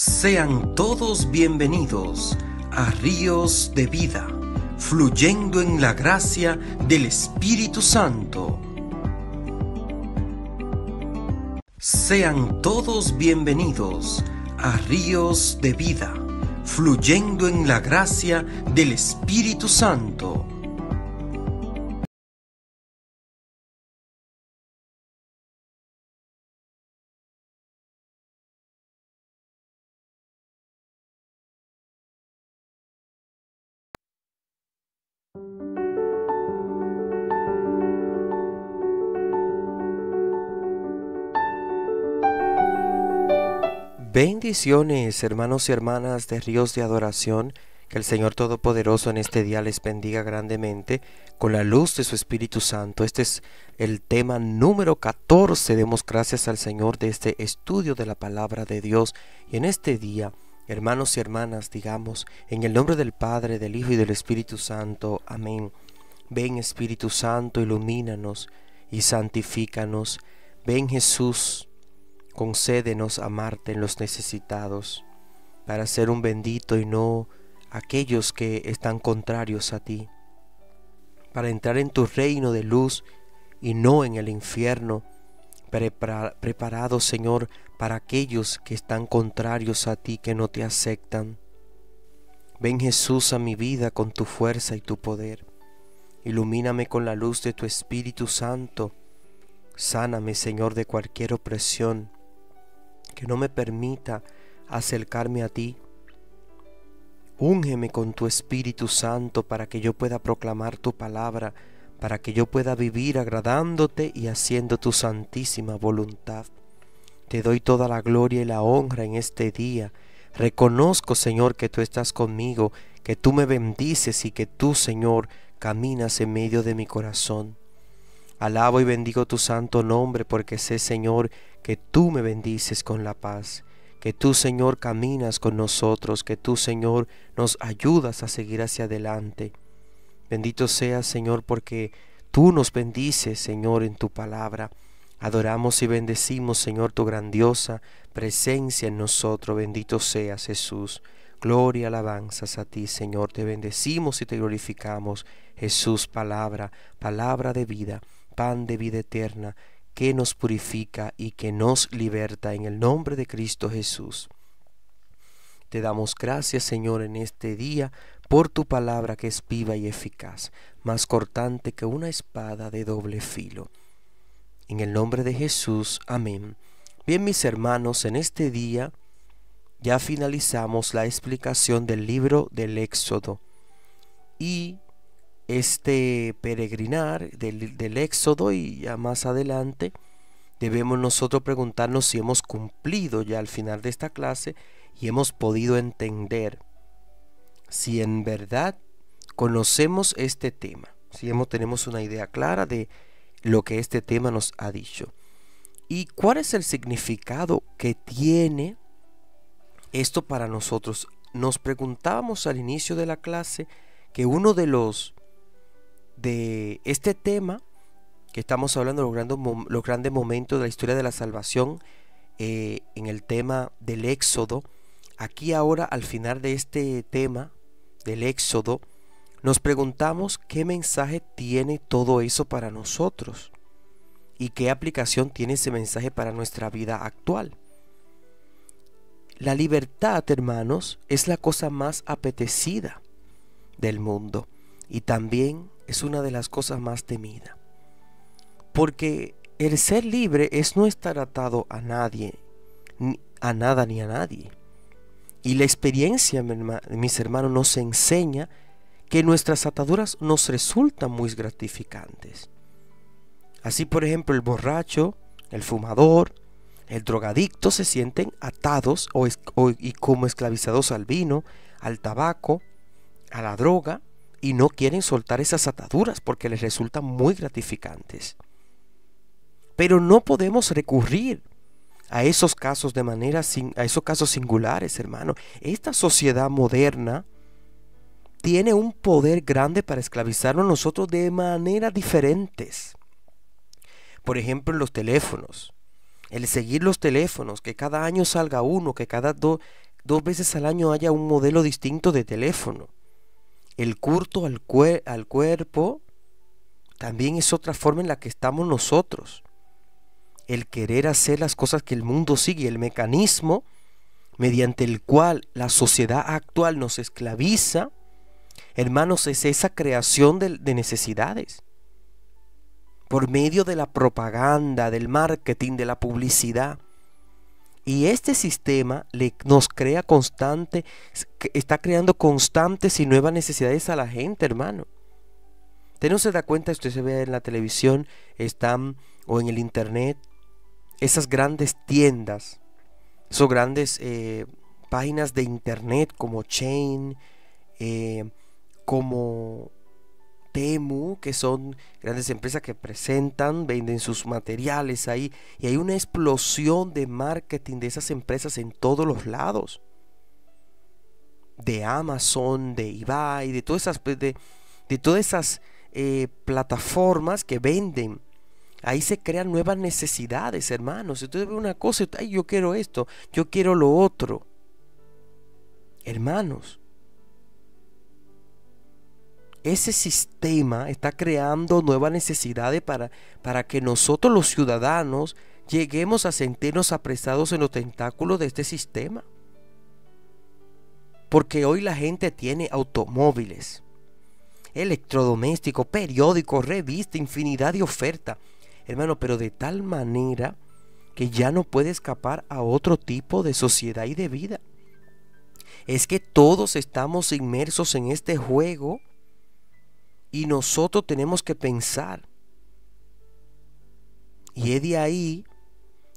Sean todos bienvenidos a Ríos de Vida, fluyendo en la gracia del Espíritu Santo. Sean todos bienvenidos a Ríos de Vida, fluyendo en la gracia del Espíritu Santo. Bendiciones, hermanos y hermanas de Ríos de Adoración. Que el Señor Todopoderoso en este día les bendiga grandemente con la luz de su Espíritu Santo. Este es el tema número 14. Demos gracias al Señor de este estudio de la palabra de Dios. Y en este día, hermanos y hermanas, digamos, en el nombre del Padre, del Hijo y del Espíritu Santo. Amén. Ven, Espíritu Santo, ilumínanos y santifícanos. Ven, Jesús, concédenos amarte en los necesitados, para ser un bendito y no aquellos que están contrarios a ti, para entrar en tu reino de luz y no en el infierno, preparado, Señor, para aquellos que están contrarios a ti, que no te aceptan. Ven, Jesús, a mi vida con tu fuerza y tu poder. Ilumíname con la luz de tu Espíritu Santo. Sáname, Señor, de cualquier opresión que no me permita acercarme a ti. Úngeme con tu Espíritu Santo para que yo pueda proclamar tu palabra, para que yo pueda vivir agradándote y haciendo tu santísima voluntad. Te doy toda la gloria y la honra en este día. Reconozco, Señor, que tú estás conmigo, que tú me bendices y que tú, Señor, caminas en medio de mi corazón. Alabo y bendigo tu santo nombre, porque sé, Señor, que tú me bendices con la paz, que tú, Señor, caminas con nosotros, que tú, Señor, nos ayudas a seguir hacia adelante. Bendito seas, Señor, porque tú nos bendices, Señor, en tu palabra. Adoramos y bendecimos, Señor, tu grandiosa presencia en nosotros. Bendito seas, Jesús. Gloria y alabanzas a ti, Señor. Te bendecimos y te glorificamos. Jesús, palabra de vida, pan de vida eterna, que nos purifica y que nos liberta, en el nombre de Cristo Jesús. Te damos gracias, Señor, en este día por tu palabra, que es viva y eficaz, más cortante que una espada de doble filo. En el nombre de Jesús, amén. Bien, mis hermanos, en este día ya finalizamos la explicación del libro del Éxodo, y este peregrinar del Éxodo, y ya más adelante debemos nosotros preguntarnos si hemos cumplido ya al final de esta clase y hemos podido entender si en verdad conocemos este tema, si tenemos una idea clara de lo que este tema nos ha dicho y cuál es el significado que tiene esto para nosotros. Nos preguntábamos al inicio de la clase que uno de este tema que estamos hablando, los grandes momentos de la historia de la salvación, en el tema del Éxodo, aquí ahora al final de este tema del Éxodo, nos preguntamos qué mensaje tiene todo eso para nosotros y qué aplicación tiene ese mensaje para nuestra vida actual. La libertad, hermanos, es la cosa más apetecida del mundo y también es una de las cosas más temidas, porque el ser libre es no estar atado a nadie, a nada ni a nadie. Y la experiencia, mis hermanos, nos enseña que nuestras ataduras nos resultan muy gratificantes. Así, por ejemplo, el borracho, el fumador, el drogadicto se sienten atados y como esclavizados al vino, al tabaco, a la droga, y no quieren soltar esas ataduras porque les resultan muy gratificantes. Pero no podemos recurrir a esos casos a esos casos singulares, hermano. Esta sociedad moderna tiene un poder grande para esclavizarnos a nosotros de maneras diferentes. Por ejemplo, en los teléfonos. El seguir los teléfonos, que cada año salga uno, que cada 2 veces al año haya un modelo distinto de teléfono. El culto al cuerpo también es otra forma en la que estamos nosotros. El querer hacer las cosas que el mundo sigue, el mecanismo mediante el cual la sociedad actual nos esclaviza, hermanos, es esa creación de necesidades. Por medio de la propaganda, del marketing, de la publicidad. Y este sistema nos crea está creando constantes y nuevas necesidades a la gente, hermano. Usted no se da cuenta, usted se ve en la televisión, o en el internet, esas grandes tiendas, esas grandes páginas de internet como Chain, como Temu, que son grandes empresas que venden sus materiales ahí, y hay una explosión de marketing de esas empresas en todos los lados, de Amazon, de eBay, de todas esas plataformas que venden. Ahí se crean nuevas necesidades, hermanos. Usted ve una cosa, ay, yo quiero esto, yo quiero lo otro. Hermanos, ese sistema está creando nuevas necesidades para que nosotros los ciudadanos lleguemos a sentirnos apresados en los tentáculos de este sistema. Porque hoy la gente tiene automóviles, electrodomésticos, periódicos, revistas, infinidad de ofertas. Hermano, pero de tal manera que ya no puede escapar a otro tipo de sociedad y de vida. Es que todos estamos inmersos en este juego y nosotros tenemos que pensar. Y es de ahí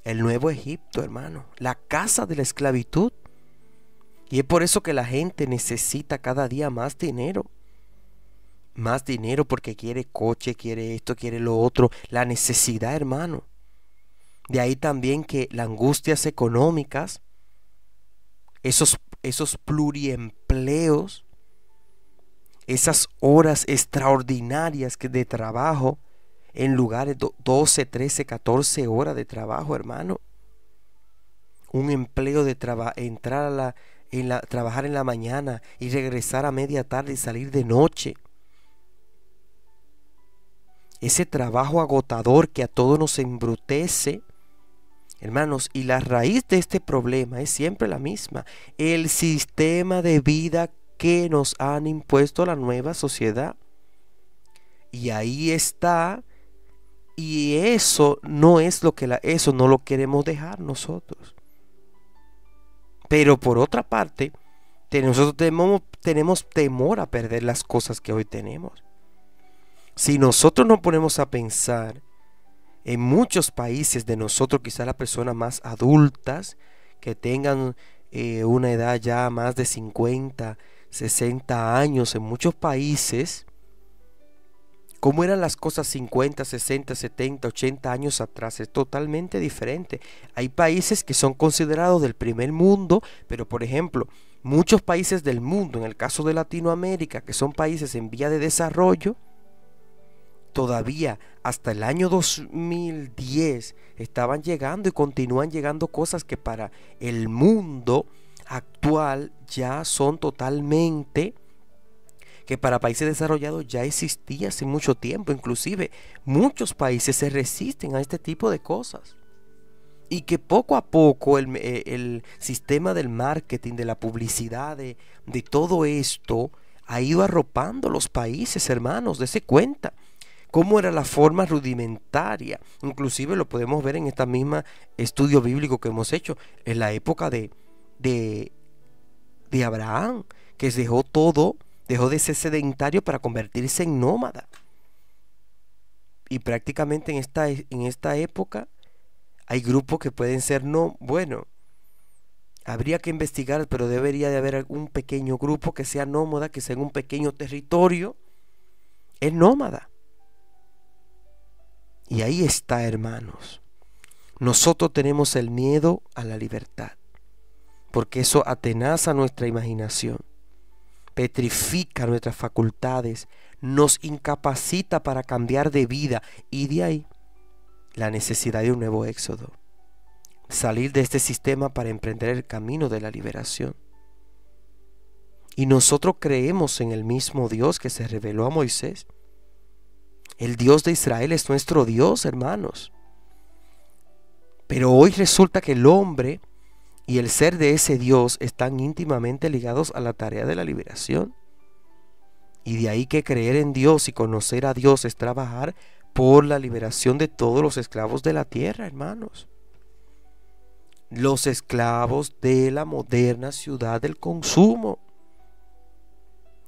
el nuevo Egipto, hermano, la casa de la esclavitud. Y es por eso que la gente necesita cada día más dinero. Más dinero porque quiere coche, quiere esto, quiere lo otro. La necesidad, hermano. De ahí también que las angustias económicas, esos pluriempleos, esas horas extraordinarias de trabajo, en lugares de 12, 13, 14 horas de trabajo, hermano. Un empleo de entrar trabajar en la mañana y regresar a media tarde y salir de noche. Ese trabajo agotador que a todos nos embrutece, hermanos, y la raíz de este problema es siempre la misma: el sistema de vida que nos han impuesto la nueva sociedad. Y ahí está, y eso no lo queremos dejar nosotros. Pero por otra parte, nosotros tenemos temor a perder las cosas que hoy tenemos. Si nosotros nos ponemos a pensar, en muchos países de nosotros, quizás las personas más adultas, que tengan una edad ya más de 50, 60 años, en muchos países, ¿cómo eran las cosas 50, 60, 70, 80 años atrás? Es totalmente diferente. Hay países que son considerados del primer mundo, pero por ejemplo, muchos países del mundo, en el caso de Latinoamérica, que son países en vía de desarrollo, todavía hasta el año 2010 estaban llegando y continúan llegando cosas que para el mundo actual ya son totalmente, que para países desarrollados ya existía hace mucho tiempo. Inclusive muchos países se resisten a este tipo de cosas, y que poco a poco el sistema del marketing, de la publicidad, de todo esto ha ido arropando los países, hermanos. Dese cuenta cómo era la forma rudimentaria. Inclusive lo podemos ver en esta misma estudio bíblico que hemos hecho en la época de Abraham, que dejó de ser sedentario para convertirse en nómada. Y prácticamente en esta época hay grupos que pueden ser habría que investigar, pero debería de haber un pequeño grupo que sea nómada, que sea en un pequeño territorio, es nómada. Y ahí está, hermanos. Nosotros tenemos el miedo a la libertad, porque eso atenaza nuestra imaginación, petrifica nuestras facultades, nos incapacita para cambiar de vida, y de ahí la necesidad de un nuevo éxodo, salir de este sistema para emprender el camino de la liberación. Y nosotros creemos en el mismo Dios que se reveló a Moisés. El Dios de Israel es nuestro Dios, hermanos. Pero hoy resulta que el hombre y el ser de ese Dios están íntimamente ligados a la tarea de la liberación. Y de ahí que creer en Dios y conocer a Dios es trabajar por la liberación de todos los esclavos de la tierra, hermanos. Los esclavos de la moderna ciudad del consumo.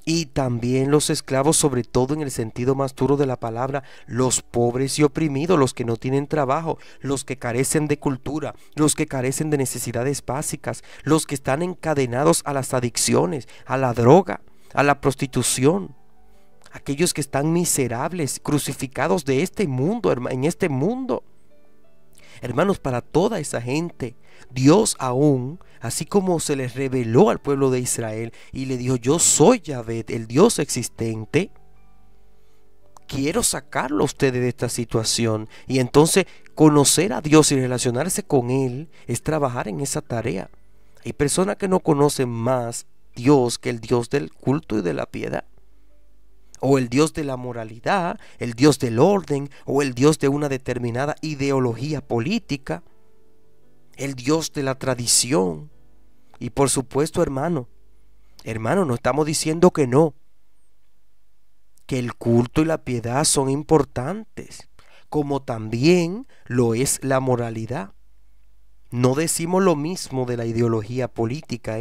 Y también los esclavos, sobre todo en el sentido más duro de la palabra, los pobres y oprimidos, los que no tienen trabajo, los que carecen de cultura, los que carecen de necesidades básicas, los que están encadenados a las adicciones, a la droga, a la prostitución, aquellos que están miserables, crucificados de este mundo, en este mundo. Hermanos, para toda esa gente, Dios aún, así como se les reveló al pueblo de Israel y le dijo: yo soy Yahvé, el Dios existente, quiero sacarlo a ustedes de esta situación. Y entonces conocer a Dios y relacionarse con Él es trabajar en esa tarea. Hay personas que no conocen más Dios que el Dios del culto y de la piedad, o el Dios de la moralidad, el Dios del orden, o el Dios de una determinada ideología política, el Dios de la tradición. Y por supuesto, hermano, no estamos diciendo que no, que el culto y la piedad son importantes, como también lo es la moralidad. No decimos lo mismo de la ideología política,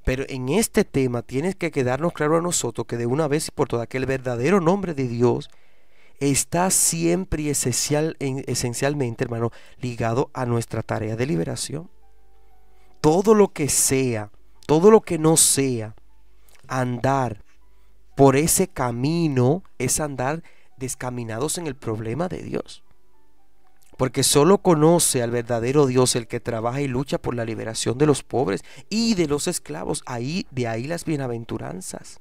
pero en este tema tiene que quedarnos claro a nosotros que de una vez y por todas que el verdadero nombre de Dios está siempre y esencialmente, hermano, ligado a nuestra tarea de liberación. Todo lo que sea, todo lo que no sea andar por ese camino es andar descaminados en el problema de Dios. Porque solo conoce al verdadero Dios el que trabaja y lucha por la liberación de los pobres y de los esclavos. De ahí las bienaventuranzas.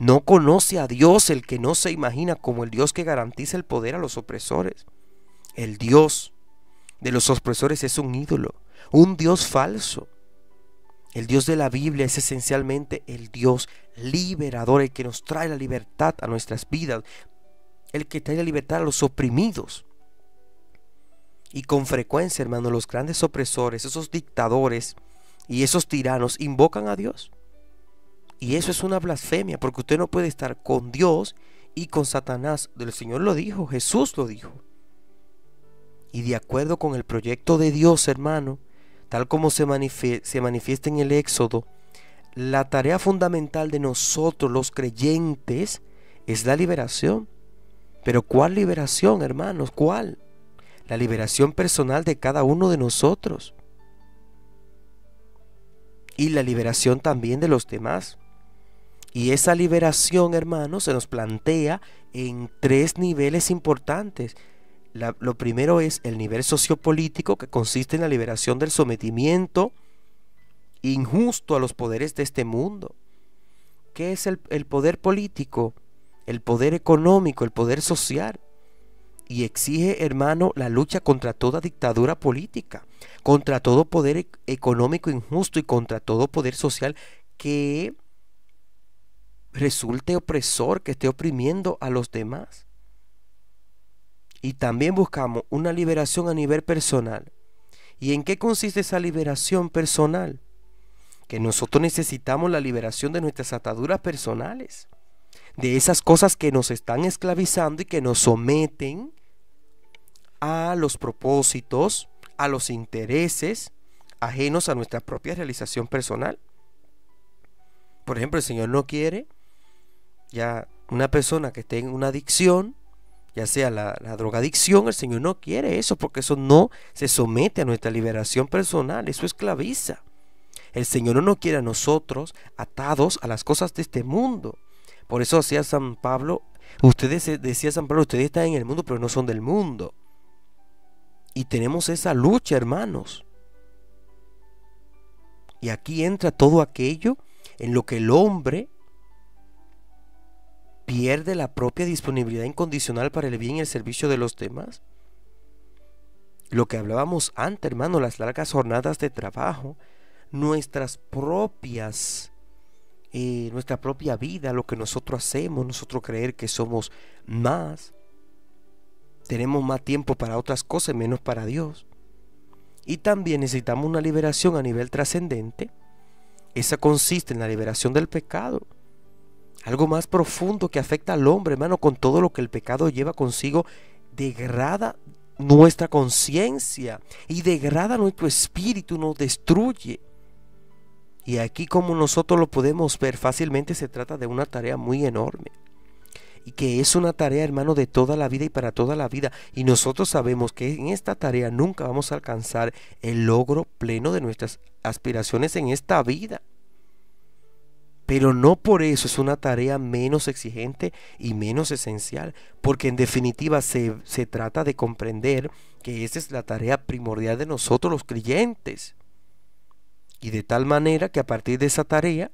No conoce a Dios el que no se imagina como el Dios que garantiza el poder a los opresores. El Dios de los opresores es un ídolo, un Dios falso. El Dios de la Biblia es esencialmente el Dios liberador, el que nos trae la libertad a nuestras vidas, el que trae la libertad a los oprimidos. Y con frecuencia, hermano, los grandes opresores, esos dictadores y esos tiranos invocan a Dios. Y eso es una blasfemia, porque usted no puede estar con Dios y con Satanás. El Señor lo dijo, Jesús lo dijo. Y de acuerdo con el proyecto de Dios, hermano, tal como se manifiesta en el Éxodo, la tarea fundamental de nosotros los creyentes es la liberación. Pero ¿cuál liberación, hermanos? ¿Cuál? La liberación personal de cada uno de nosotros. Y la liberación también de los demás. Y esa liberación, hermanos, se nos plantea en 3 niveles importantes. Lo primero es el nivel sociopolítico, que consiste en la liberación del sometimiento injusto a los poderes de este mundo. ¿Qué es el poder político? El poder económico, el poder social. Y exige, hermano, la lucha contra toda dictadura política, contra todo poder económico injusto y contra todo poder social que resulte opresor, que esté oprimiendo a los demás. Y también buscamos una liberación a nivel personal. ¿Y en qué consiste esa liberación personal? Que nosotros necesitamos la liberación de nuestras ataduras personales, de esas cosas que nos están esclavizando y que nos someten a los propósitos, a los intereses ajenos a nuestra propia realización personal. Por ejemplo, el Señor no quiere ya una persona que esté en una adicción, ya sea la drogadicción. El Señor no quiere eso, porque eso no se somete a nuestra liberación personal, eso esclaviza. El Señor no nos quiere a nosotros atados a las cosas de este mundo. Por eso decía San Pablo, ustedes están en el mundo, pero no son del mundo. Y tenemos esa lucha, hermanos. Y aquí entra todo aquello en lo que el hombre pierde la propia disponibilidad incondicional para el bien y el servicio de los demás. Lo que hablábamos antes, hermano, las largas jornadas de trabajo, nuestra propia vida, lo que nosotros hacemos, nosotros creer que somos más, tenemos más tiempo para otras cosas y menos para Dios. Y también necesitamos una liberación a nivel trascendente. Esa consiste en la liberación del pecado, algo más profundo que afecta al hombre, hermano, con todo lo que el pecado lleva consigo. Degrada nuestra conciencia y degrada nuestro espíritu, nos destruye. Y aquí, como nosotros lo podemos ver fácilmente, se trata de una tarea muy enorme, y que es una tarea, hermano, de toda la vida y para toda la vida. Y nosotros sabemos que en esta tarea nunca vamos a alcanzar el logro pleno de nuestras aspiraciones en esta vida. Pero no por eso es una tarea menos exigente y menos esencial, porque en definitiva se trata de comprender que esa es la tarea primordial de nosotros los creyentes. Y de tal manera que a partir de esa tarea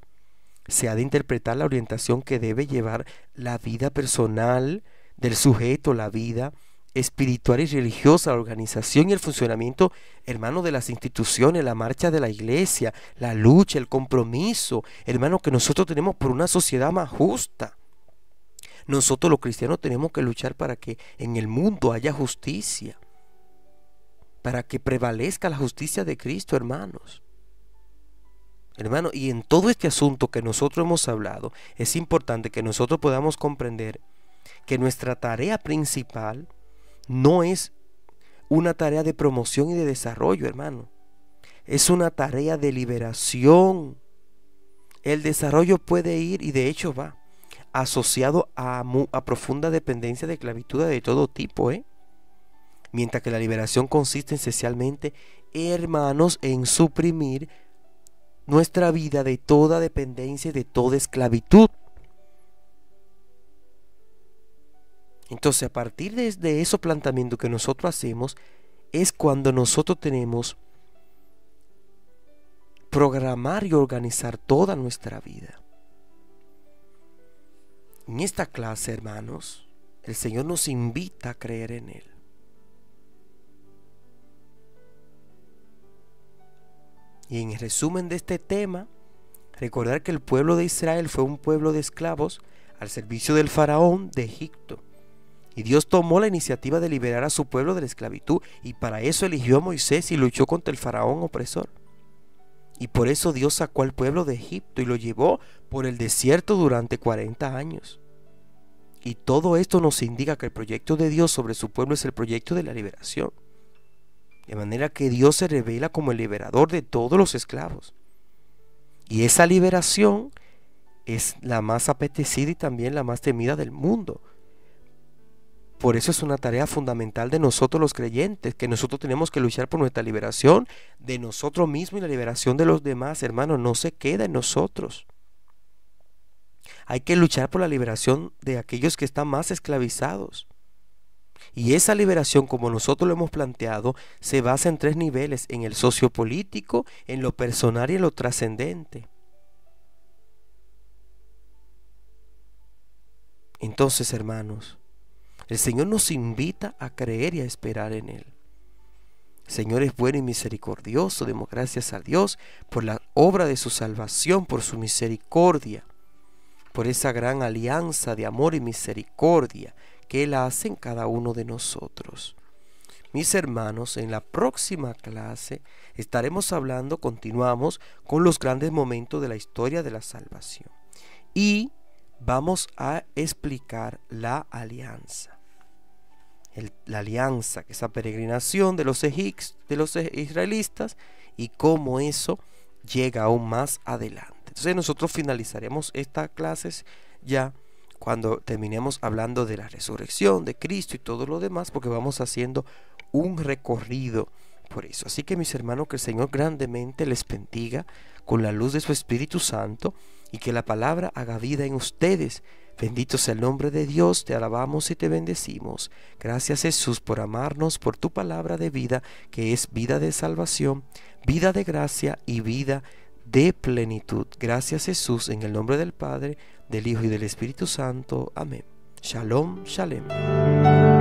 se ha de interpretar la orientación que debe llevar la vida personal del sujeto, la vida espiritual y religiosa, la organización y el funcionamiento, hermano, de las instituciones, la marcha de la iglesia, la lucha, el compromiso, hermano, que nosotros tenemos por una sociedad más justa. Nosotros los cristianos tenemos que luchar para que en el mundo haya justicia, para que prevalezca la justicia de Cristo, hermanos. Hermano, y en todo este asunto que nosotros hemos hablado, es importante que nosotros podamos comprender que nuestra tarea principal no es una tarea de promoción y de desarrollo, hermano. Es una tarea de liberación. El desarrollo puede ir, y de hecho va, asociado a profunda dependencia de esclavitud de todo tipo, mientras que la liberación consiste esencialmente, hermanos, en suprimir nuestra vida de toda dependencia y de toda esclavitud. Entonces, a partir de esos planteamientos que nosotros hacemos, es cuando nosotros tenemos programar y organizar toda nuestra vida. En esta clase, hermanos, el Señor nos invita a creer en Él. Y en resumen de este tema, recordar que el pueblo de Israel fue un pueblo de esclavos al servicio del faraón de Egipto. Y Dios tomó la iniciativa de liberar a su pueblo de la esclavitud, y para eso eligió a Moisés y luchó contra el faraón opresor. Y por eso Dios sacó al pueblo de Egipto y lo llevó por el desierto durante 40 años. Y todo esto nos indica que el proyecto de Dios sobre su pueblo es el proyecto de la liberación. De manera que Dios se revela como el liberador de todos los esclavos. Y esa liberación es la más apetecida y también la más temida del mundo. Por eso es una tarea fundamental de nosotros los creyentes, que nosotros tenemos que luchar por nuestra liberación de nosotros mismos y la liberación de los demás, hermanos. No se queda en nosotros. Hay que luchar por la liberación de aquellos que están más esclavizados. Y esa liberación, como nosotros lo hemos planteado, se basa en 3 niveles: en el sociopolítico, en lo personal y en lo trascendente. Entonces, hermanos, el Señor nos invita a creer y a esperar en Él. El Señor es bueno y misericordioso. Demos gracias a Dios por la obra de su salvación, por su misericordia, por esa gran alianza de amor y misericordia que Él hace en cada uno de nosotros. Mis hermanos, en la próxima clase continuamos con los grandes momentos de la historia de la salvación. Y vamos a explicar la alianza. La alianza, que es esa peregrinación de los israelitas, y cómo eso llega aún más adelante. Entonces nosotros finalizaremos estas clases ya cuando terminemos hablando de la resurrección de Cristo y todo lo demás, porque vamos haciendo un recorrido por eso. Así que, mis hermanos, que el Señor grandemente les bendiga con la luz de su Espíritu Santo, y que la palabra haga vida en ustedes. Bendito sea el nombre de Dios, te alabamos y te bendecimos. Gracias, Jesús, por amarnos, por tu palabra de vida, que es vida de salvación, vida de gracia y vida de plenitud. Gracias, Jesús, en el nombre del Padre, del Hijo y del Espíritu Santo. Amén. Shalom, shalom.